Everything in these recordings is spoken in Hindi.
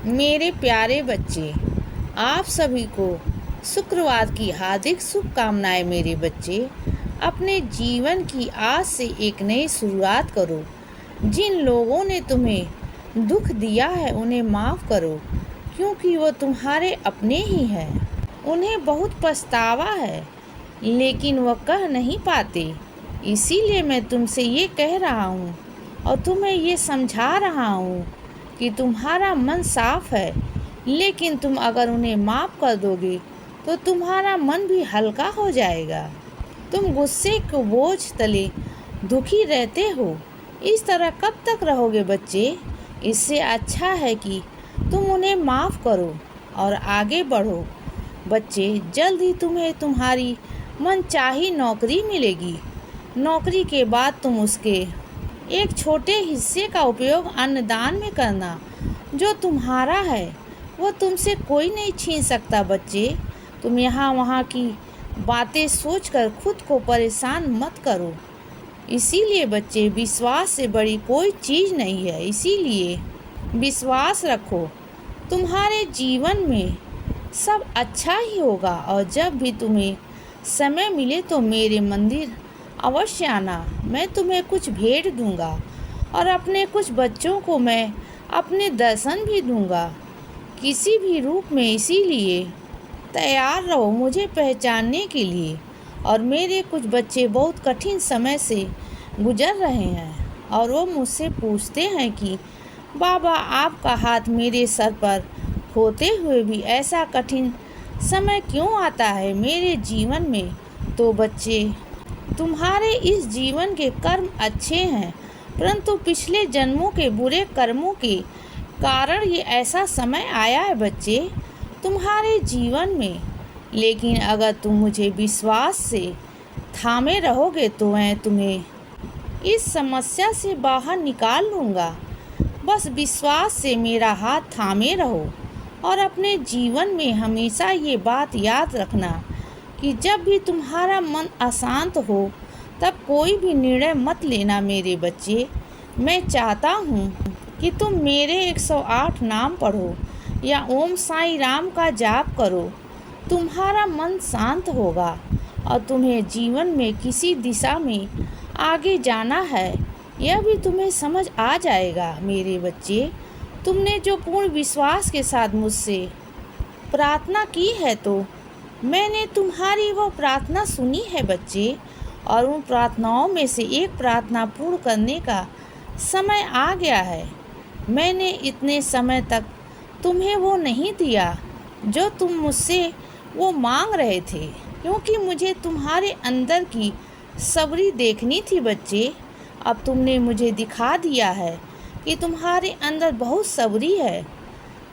मेरे प्यारे बच्चे, आप सभी को शुक्रवार की हार्दिक शुभकामनाएं। मेरे बच्चे, अपने जीवन की आज से एक नई शुरुआत करो। जिन लोगों ने तुम्हें दुख दिया है उन्हें माफ़ करो, क्योंकि वो तुम्हारे अपने ही हैं। उन्हें बहुत पछतावा है, लेकिन वह कह नहीं पाते। इसीलिए मैं तुमसे ये कह रहा हूँ और तुम्हें ये समझा रहा हूँ कि तुम्हारा मन साफ है, लेकिन तुम अगर उन्हें माफ़ कर दोगे तो तुम्हारा मन भी हल्का हो जाएगा। तुम गुस्से के बोझ तले दुखी रहते हो। इस तरह कब तक रहोगे बच्चे? इससे अच्छा है कि तुम उन्हें माफ़ करो और आगे बढ़ो। बच्चे, जल्द ही तुम्हें तुम्हारी मनचाही नौकरी मिलेगी। नौकरी के बाद तुम उसके एक छोटे हिस्से का उपयोग अन्नदान में करना। जो तुम्हारा है वो तुमसे कोई नहीं छीन सकता। बच्चे, तुम यहाँ वहाँ की बातें सोचकर खुद को परेशान मत करो। इसीलिए बच्चे, विश्वास से बड़ी कोई चीज़ नहीं है। इसीलिए विश्वास रखो, तुम्हारे जीवन में सब अच्छा ही होगा। और जब भी तुम्हें समय मिले तो मेरे मंदिर अवश्य आना। मैं तुम्हें कुछ भेंट दूंगा और अपने कुछ बच्चों को मैं अपने दर्शन भी दूंगा, किसी भी रूप में। इसीलिए तैयार रहो मुझे पहचानने के लिए। और मेरे कुछ बच्चे बहुत कठिन समय से गुजर रहे हैं और वो मुझसे पूछते हैं कि बाबा, आपका हाथ मेरे सर पर होते हुए भी ऐसा कठिन समय क्यों आता है मेरे जीवन में? तो बच्चे, तुम्हारे इस जीवन के कर्म अच्छे हैं, परंतु पिछले जन्मों के बुरे कर्मों के कारण ये ऐसा समय आया है बच्चे तुम्हारे जीवन में। लेकिन अगर तुम मुझे विश्वास से थामे रहोगे तो मैं तुम्हें इस समस्या से बाहर निकाल लूँगा। बस विश्वास से मेरा हाथ थामे रहो और अपने जीवन में हमेशा ये बात याद रखना कि जब भी तुम्हारा मन अशांत हो तब कोई भी निर्णय मत लेना। मेरे बच्चे, मैं चाहता हूँ कि तुम मेरे 108 नाम पढ़ो या ओम साईं राम का जाप करो। तुम्हारा मन शांत होगा और तुम्हें जीवन में किसी दिशा में आगे जाना है यह भी तुम्हें समझ आ जाएगा। मेरे बच्चे, तुमने जो पूर्ण विश्वास के साथ मुझसे प्रार्थना की है तो मैंने तुम्हारी वो प्रार्थना सुनी है बच्चे। और उन प्रार्थनाओं में से एक प्रार्थना पूर्ण करने का समय आ गया है। मैंने इतने समय तक तुम्हें वो नहीं दिया जो तुम मुझसे वो मांग रहे थे, क्योंकि मुझे तुम्हारे अंदर की सब्री देखनी थी बच्चे। अब तुमने मुझे दिखा दिया है कि तुम्हारे अंदर बहुत सब्री है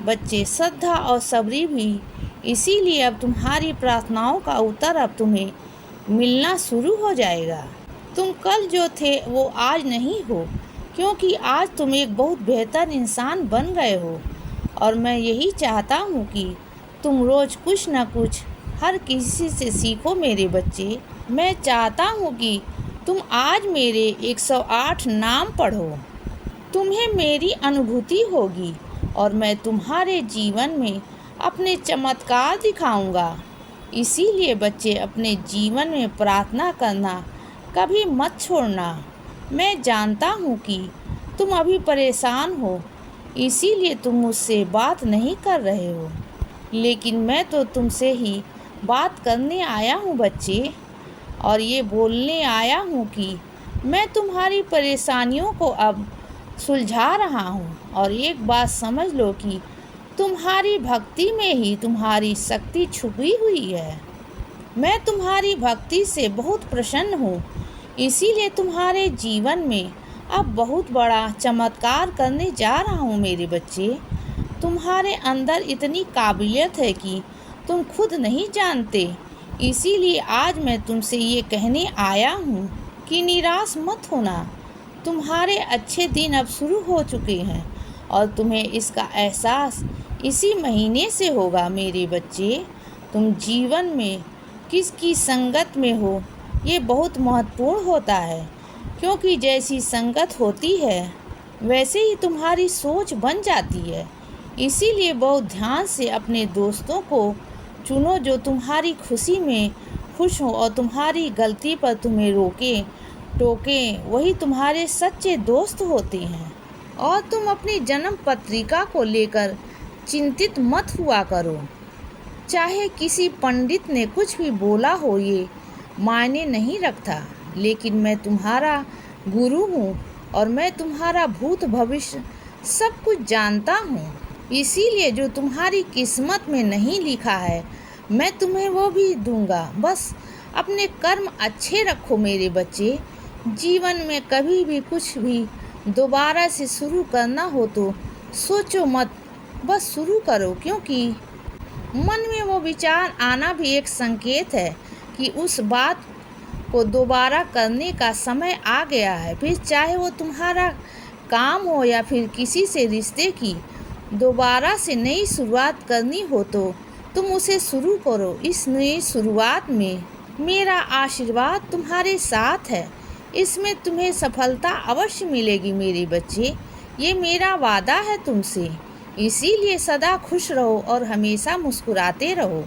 बच्चे, श्रद्धा और सब्री भी। इसीलिए अब तुम्हारी प्रार्थनाओं का उत्तर अब तुम्हें मिलना शुरू हो जाएगा। तुम कल जो थे वो आज नहीं हो, क्योंकि आज तुम एक बहुत बेहतर इंसान बन गए हो। और मैं यही चाहता हूँ कि तुम रोज़ कुछ न कुछ हर किसी से सीखो मेरे बच्चे। मैं चाहता हूँ कि तुम आज मेरे 108 नाम पढ़ो। तुम्हें मेरी अनुभूति होगी और मैं तुम्हारे जीवन में अपने चमत्कार दिखाऊंगा। इसीलिए बच्चे, अपने जीवन में प्रार्थना करना कभी मत छोड़ना। मैं जानता हूँ कि तुम अभी परेशान हो, इसीलिए तुम मुझसे बात नहीं कर रहे हो, लेकिन मैं तो तुमसे ही बात करने आया हूँ बच्चे। और ये बोलने आया हूँ कि मैं तुम्हारी परेशानियों को अब सुलझा रहा हूँ। और एक बात समझ लो कि तुम्हारी भक्ति में ही तुम्हारी शक्ति छुपी हुई है। मैं तुम्हारी भक्ति से बहुत प्रसन्न हूँ, इसीलिए तुम्हारे जीवन में अब बहुत बड़ा चमत्कार करने जा रहा हूँ मेरे बच्चे। तुम्हारे अंदर इतनी काबिलियत है कि तुम खुद नहीं जानते। इसीलिए आज मैं तुमसे ये कहने आया हूँ कि निराश मत होना। तुम्हारे अच्छे दिन अब शुरू हो चुके हैं और तुम्हें इसका एहसास इसी महीने से होगा मेरे बच्चे। तुम जीवन में किसकी संगत में हो ये बहुत महत्वपूर्ण होता है, क्योंकि जैसी संगत होती है वैसे ही तुम्हारी सोच बन जाती है। इसीलिए बहुत ध्यान से अपने दोस्तों को चुनो जो तुम्हारी खुशी में खुश हो और तुम्हारी गलती पर तुम्हें रोकें टोकें। वही तुम्हारे सच्चे दोस्त होते हैं। और तुम अपनी जन्म पत्रिका को लेकर चिंतित मत हुआ करो। चाहे किसी पंडित ने कुछ भी बोला हो, ये मायने नहीं रखता। लेकिन मैं तुम्हारा गुरु हूँ और मैं तुम्हारा भूत भविष्य सब कुछ जानता हूँ। इसीलिए जो तुम्हारी किस्मत में नहीं लिखा है, मैं तुम्हें वो भी दूंगा। बस अपने कर्म अच्छे रखो मेरे बच्चे। जीवन में कभी भी कुछ भी दोबारा से शुरू करना हो तो सोचो मत, बस शुरू करो। क्योंकि मन में वो विचार आना भी एक संकेत है कि उस बात को दोबारा करने का समय आ गया है। फिर चाहे वो तुम्हारा काम हो या फिर किसी से रिश्ते की दोबारा से नई शुरुआत करनी हो तो तुम उसे शुरू करो। इस नई शुरुआत में मेरा आशीर्वाद तुम्हारे साथ है। इसमें तुम्हें सफलता अवश्य मिलेगी मेरे बच्चे, ये मेरा वादा है तुमसे। इसीलिए सदा खुश रहो और हमेशा मुस्कुराते रहो।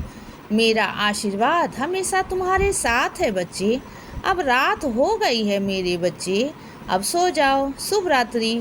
मेरा आशीर्वाद हमेशा तुम्हारे साथ है बच्चे। अब रात हो गई है मेरे बच्चे, अब सो जाओ। शुभ रात्रि।